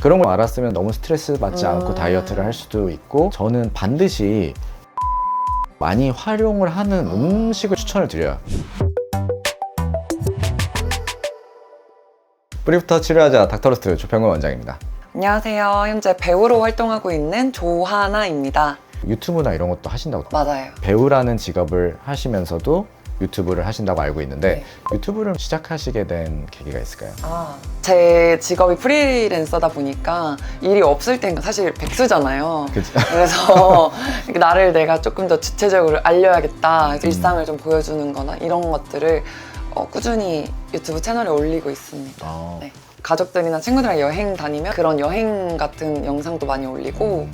그런 걸 알았으면 너무 스트레스 받지 않고 다이어트를 할 수도 있고, 저는 반드시 많이 활용을 하는 음식을 추천을 드려요. 뿌리부터 치료하자 닥터로스트 조평근 원장입니다. 안녕하세요. 현재 배우로 활동하고 있는 조하나입니다. 유튜브나 이런 것도 하신다고. 맞아요. 배우라는 직업을 하시면서도 유튜브를 하신다고 알고 있는데, 네. 유튜브를 시작하시게 된 계기가 있을까요? 제 직업이 프리랜서다 보니까 일이 없을 땐 사실 백수잖아요. 그치? 그래서 나를 내가 조금 더 주체적으로 알려야겠다. 그래서 일상을 좀 보여주는 거나 이런 것들을 꾸준히 유튜브 채널에 올리고 있습니다. 네. 가족들이나 친구들이랑 여행 다니면 그런 여행 같은 영상도 많이 올리고,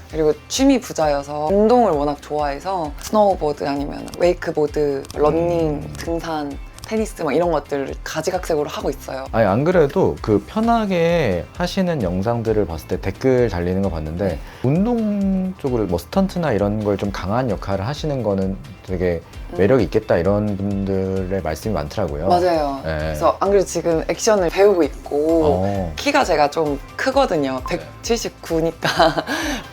그리고 취미 부자여서 운동을 워낙 좋아해서 스노우보드 아니면 웨이크보드, 러닝, 등산, 테니스 막 이런 것들을 가지각색으로 하고 있어요. 아니, 안 그래도 그 편하게 하시는 영상들을 봤을 때 댓글 달리는 거 봤는데, 네. 운동 쪽으로 뭐 스턴트나 이런 걸 좀 강한 역할을 하시는 거는 되게 매력이 있겠다, 이런 분들의 말씀이 많더라고요. 맞아요. 네. 그래서 안 그래도 지금 액션을 배우고 있고 키가 제가 좀 크거든요. 179니까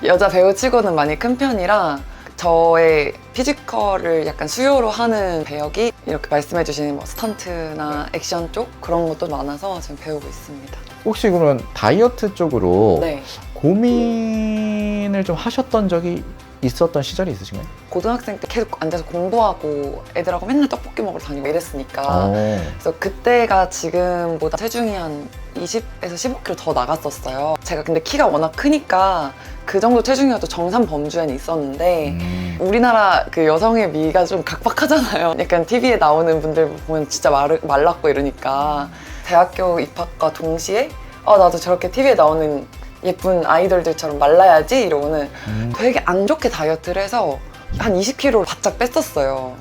여자 배우 치고는 많이 큰 편이라 저의 피지컬을 약간 수요로 하는 배역이 이렇게 말씀해 주시는 뭐 스턴트나 액션 쪽 그런 것도 많아서 지금 배우고 있습니다. 혹시 그러면 다이어트 쪽으로 네. 고민을 좀 하셨던 적이 있었던 시절이 있으신가요? 고등학생 때 계속 앉아서 공부하고 애들하고 맨날 떡볶이 먹으러 다니고 이랬으니까 그래서 그때가 지금보다 체중이 한 20에서 15kg 더 나갔었어요. 제가 근데 키가 워낙 크니까 그 정도 체중이어도 정상 범주에는 있었는데 우리나라 그 여성의 미가 좀 각박하잖아요. 약간 TV에 나오는 분들 보면 진짜 말랐고 이러니까 대학교 입학과 동시에 나도 저렇게 TV에 나오는 예쁜 아이돌들처럼 말라야지 이러고는 되게 안 좋게 다이어트를 해서 한 20kg를 바짝 뺐었어요.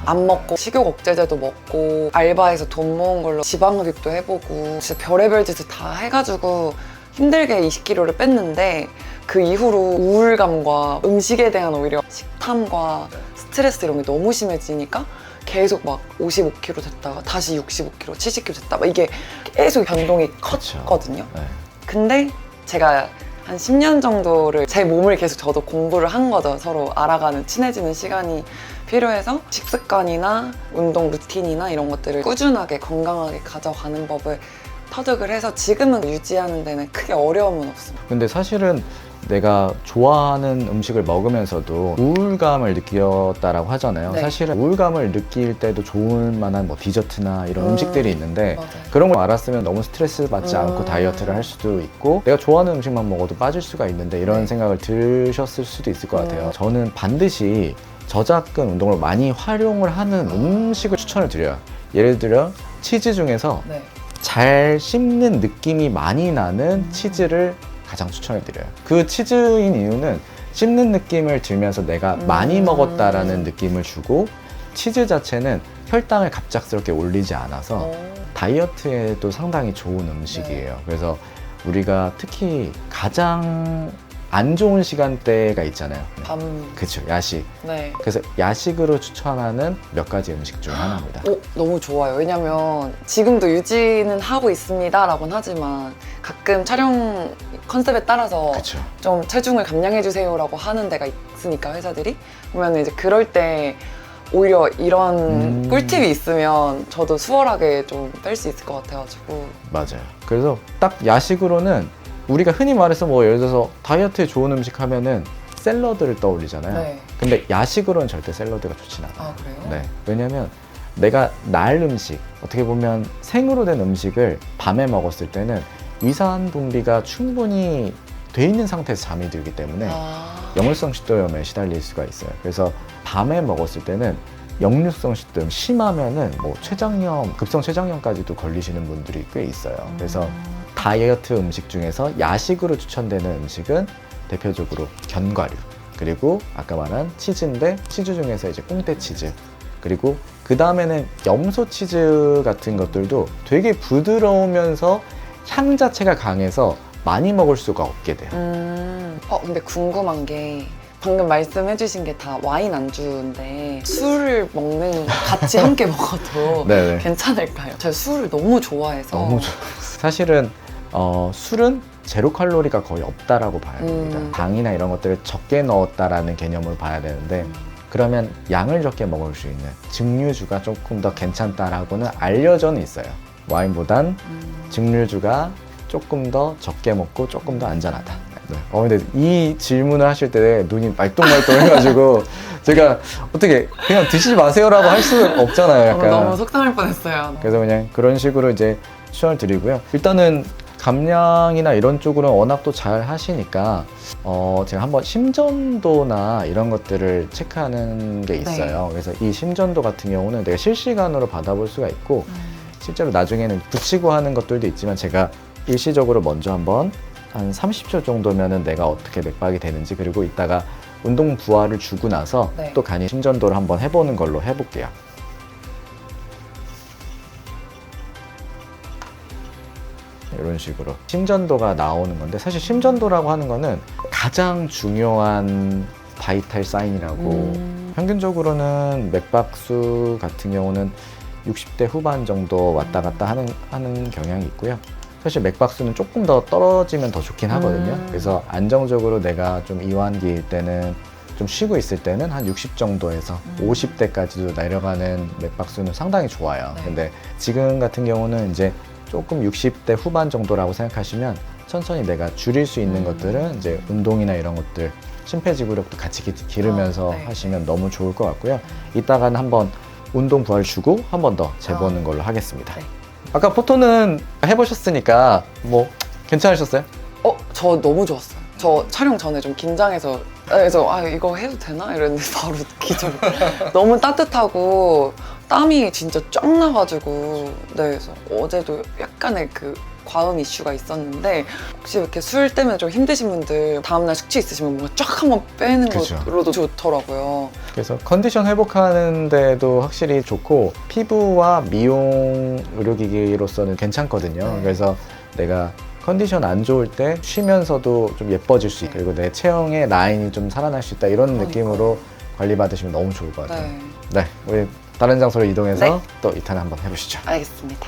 안 먹고 식욕 억제제도 먹고 알바해서 돈 모은 걸로 지방 흡입도 해보고 진짜 별의별 짓을 다 해가지고 힘들게 20kg를 뺐는데, 그 이후로 우울감과 음식에 대한 오히려 식탐과 스트레스 이런 게 너무 심해지니까 계속 막 55kg 됐다가 다시 65kg, 70kg 됐다 막 이게 계속 변동이 컸거든요. 네. 근데 제가 한 10년 정도를 제 몸을 계속 저도 공부를 한 거죠. 서로 알아가는, 친해지는 시간이 필요해서 식습관이나 운동 루틴이나 이런 것들을 꾸준하게 건강하게 가져가는 법을 터득을 해서 지금은 유지하는 데는 크게 어려움은 없습니다. 근데 사실은 내가 좋아하는 음식을 먹으면서도 우울감을 느꼈다라고 하잖아요. 네. 사실은 우울감을 느낄 때도 좋을 만한 뭐 디저트나 이런 음식들이 있는데, 맞아요. 그런 걸 알았으면 너무 스트레스 받지 않고 다이어트를 할 수도 있고, 내가 좋아하는 음식만 먹어도 빠질 수가 있는데, 이런 네. 생각을 드셨을 수도 있을 것 같아요. 저는 반드시 저작근 운동을 많이 활용을 하는 음식을 추천을 드려요. 예를 들어 치즈 중에서 네. 잘 씹는 느낌이 많이 나는 치즈를 가장 추천을 드려요. 그 치즈인 이유는 씹는 느낌을 들면서 내가 많이 먹었다라는 느낌을 주고, 치즈 자체는 혈당을 갑작스럽게 올리지 않아서 다이어트에도 상당히 좋은 음식이에요. 그래서 우리가 특히 가장 안 좋은 시간대가 있잖아요. 밤. 그쵸, 야식. 네. 그래서 야식으로 추천하는 몇 가지 음식 중 하나입니다. 너무 좋아요. 왜냐면 지금도 유지는 하고 있습니다 라고는 하지만 가끔 촬영 컨셉에 따라서 그쵸. 좀 체중을 감량해 주세요 라고 하는 데가 있으니까 회사들이 그러면 이제 그럴 때 오히려 이런 꿀팁이 있으면 저도 수월하게 좀 뺄 수 있을 것 같아가지고. 맞아요. 그래서 딱 야식으로는 우리가 흔히 말해서 뭐 예를 들어서 다이어트에 좋은 음식 하면은 샐러드를 떠올리잖아요. 네. 근데 야식으로는 절대 샐러드가 좋진 않아요. 아, 그래요? 네. 왜냐면 내가 날 음식, 어떻게 보면 생으로 된 음식을 밤에 먹었을 때는 위산 분비가 충분히 돼 있는 상태에서 잠이 들기 때문에 역류성 식도염에 시달릴 수가 있어요. 그래서 밤에 먹었을 때는 역류성 식도염 심하면은 뭐 췌장염, 급성 췌장염까지도 걸리시는 분들이 꽤 있어요. 그래서 다이어트 음식 중에서 야식으로 추천되는 음식은 대표적으로 견과류, 그리고 아까 말한 치즈인데 치즈 중에서 이제 꽁태 치즈, 그리고 그 다음에는 염소 치즈 같은 것들도 되게 부드러우면서 향 자체가 강해서 많이 먹을 수가 없게 돼요. 근데 궁금한 게 방금 말씀해주신 게 다 와인 안주인데 술을 먹는 같이 함께 먹어도 네네. 괜찮을까요? 제가 술을 너무 좋아해서. 너무 좋아요. 사실은 술은 제로 칼로리가 거의 없다라고 봐야 됩니다. 음. 당이나 이런 것들을 적게 넣었다라는 개념으로 봐야 되는데 그러면 양을 적게 먹을 수 있는 증류주가 조금 더 괜찮다라고는 알려져는 있어요. 와인보단 증류주가 조금 더 적게 먹고 조금 더 안전하다. 네. 근데 이 질문을 하실 때 눈이 말똥말똥 해가지고 제가 어떻게 그냥 드시지 마세요라고 할 수는 없잖아요. 약간. 너무 속상할 뻔했어요. 그래서 그냥 그런 식으로 이제 추천을 드리고요. 일단은 감량이나 이런 쪽으로는 워낙 또 잘 하시니까 제가 한번 심전도나 이런 것들을 체크하는 게 있어요. 그래서 이 심전도 같은 경우는 내가 실시간으로 받아볼 수가 있고 실제로 나중에는 붙이고 하는 것들도 있지만 제가 일시적으로 먼저 한번 한 30초 정도면은 내가 어떻게 맥박이 되는지 그리고 이따가 운동 부하를 주고 나서 네. 또 간이 심전도를 한번 해보는 걸로 해볼게요. 이런 식으로 심전도가 나오는 건데 사실 심전도라고 하는 거는 가장 중요한 바이탈 사인이라고 평균적으로는 맥박수 같은 경우는 60대 후반 정도 왔다 갔다 하는 경향이 있고요. 사실 맥박수는 조금 더 떨어지면 더 좋긴 하거든요. 그래서 안정적으로 내가 좀 이완기일 때는 좀 쉬고 있을 때는 한 60 정도에서 50대까지도 내려가는 맥박수는 상당히 좋아요. 네. 근데 지금 같은 경우는 이제 조금 60대 후반 정도라고 생각하시면 천천히 내가 줄일 수 있는 것들은 이제 운동이나 이런 것들 심폐지구력도 같이 기르면서 네. 하시면 너무 좋을 것 같고요. 이따가는 한번 운동 부하를 주고 한 번 더 재보는 걸로 하겠습니다. 네. 아까 포토는 해보셨으니까 뭐 괜찮으셨어요? 저 너무 좋았어요. 저 촬영 전에 좀 긴장해서 그래서 이거 해도 되나? 이랬는데 바로 기절. 너무 따뜻하고 땀이 진짜 쫙 나가지고 그래서 어제도 약간의 그 과음 이슈가 있었는데 혹시 이렇게 술 때문에 좀 힘드신 분들 다음날 숙취 있으시면 뭔가 쫙 한번 빼는 그죠. 것으로도 좋더라고요. 그래서 컨디션 회복하는 데도 확실히 좋고 피부와 미용 의료기기로서는 괜찮거든요. 네. 그래서 내가 컨디션 안 좋을 때 쉬면서도 좀 예뻐질 수 있고 그리고 내 체형의 라인이 좀 살아날 수 있다 이런 그러니까요. 느낌으로 관리받으시면 너무 좋을 것 같아요. 네, 네, 우리 다른 장소로 이동해서 네. 또 2탄 한번 해보시죠. 알겠습니다.